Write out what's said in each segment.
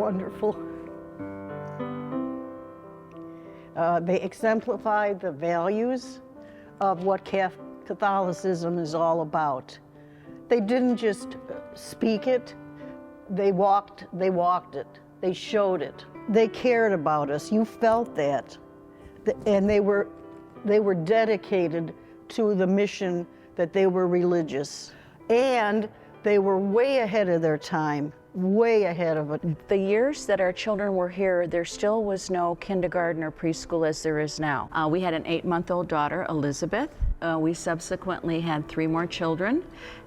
wonderful. They exemplified the values of what Catholicism is all about. They didn't just speak it, they walked it, they showed it. They cared about us, you felt that. And they were dedicated to the mission that they were religious. And they were way ahead of their time, way ahead of it. The years that our children were here, there still was no kindergarten or preschool as there is now. We had an 8-month-old daughter, Elizabeth. We subsequently had 3 more children,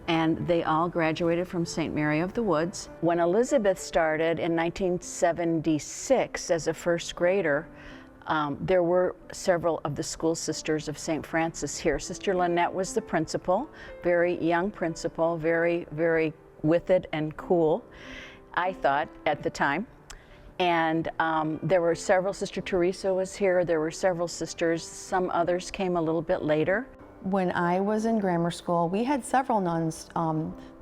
and they all graduated from St. Mary of the Woods. When Elizabeth started in 1976 as a first grader, there were several of the school sisters of St. Francis here. Sister Lynette was the principal, very young principal, very, very with it and cool, I thought at the time. And there were several, Sister Teresa was here, there were several sisters, some others came a little bit later. When I was in grammar school, we had several nuns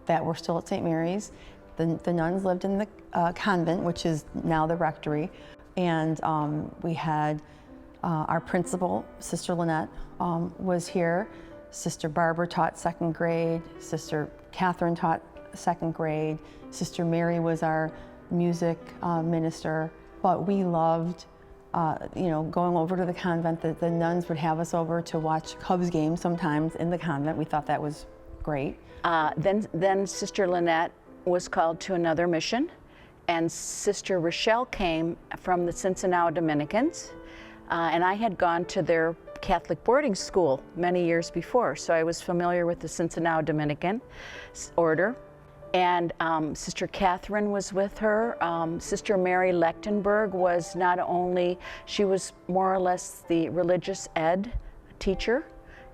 that were still at St. Mary's. The nuns lived in the convent, which is now the rectory. And we had our principal, Sister Lynette, was here. Sister Barbara taught 2nd grade. Sister Catherine taught 2nd grade. Sister Mary was our music minister. But we loved, going over to the convent. The nuns would have us over to watch Cubs games sometimes in the convent. We thought that was great. Then Sister Lynette was called to another mission. And Sister Rochelle came from the Cincinnati Dominicans, and I had gone to their Catholic boarding school many years before, so I was familiar with the Cincinnati Dominican order. And Sister Catherine was with her. Sister Mary Lechtenberg was not only, she was more or less the religious ed teacher,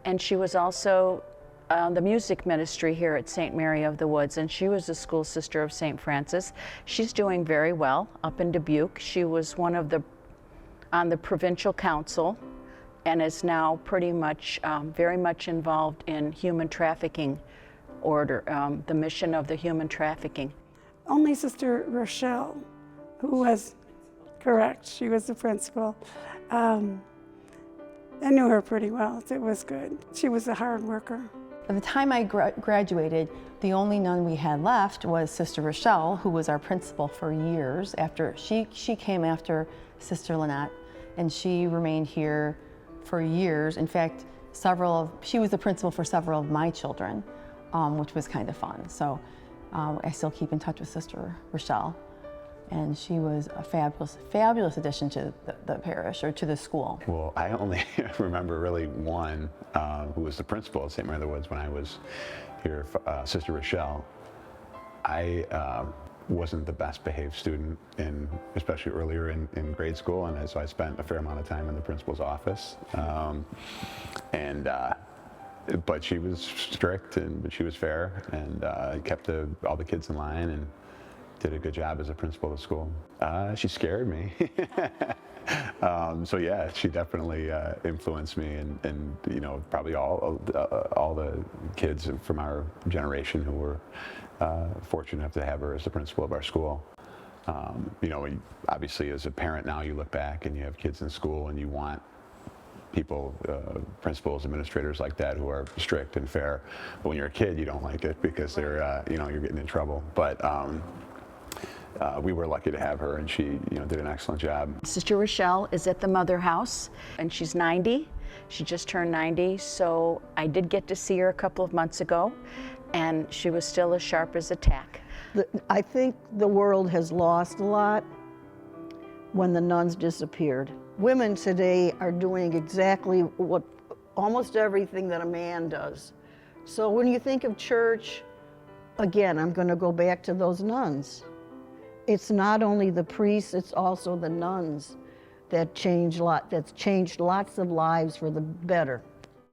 and she was also the music ministry here at St. Mary of the Woods, and she was a school sister of St. Francis. She's doing very well up in Dubuque. She was one of on the provincial council and is now pretty much, very much involved in human trafficking order, the mission of the human trafficking. Only Sister Rochelle, who was correct, she was the principal. I knew her pretty well, it was good. She was a hard worker. By the time I graduated, the only nun we had left was Sister Rochelle, who was our principal for years. After she came after Sister Lynette, and she remained here for years. In fact, she was the principal for several of my children, which was kind of fun. So I still keep in touch with Sister Rochelle. And she was a fabulous, fabulous addition to the parish, or to the school. Well, I only remember really one who was the principal at St. Mary of the Woods when I was here, Sister Rochelle. I wasn't the best behaved student, especially earlier in grade school, and so I spent a fair amount of time in the principal's office. But she was strict, but she was fair, and kept all the kids in line, and did a good job as a principal of the school. She scared me. So yeah, she definitely influenced me, and probably all the kids from our generation who were fortunate enough to have her as the principal of our school. Obviously as a parent now, you look back and you have kids in school and you want people, principals, administrators like that who are strict and fair. But when you're a kid, you don't like it because they're, you're getting in trouble. But we were lucky to have her, and she, did an excellent job. Sister Rochelle is at the Mother House, and she's 90. She just turned 90, so I did get to see her a couple of months ago, and she was still as sharp as a tack. I think the world has lost a lot when the nuns disappeared. Women today are doing exactly almost everything that a man does. So when you think of church, again, I'm going to go back to those nuns. It's not only the priests, it's also the nuns that's changed lots of lives for the better.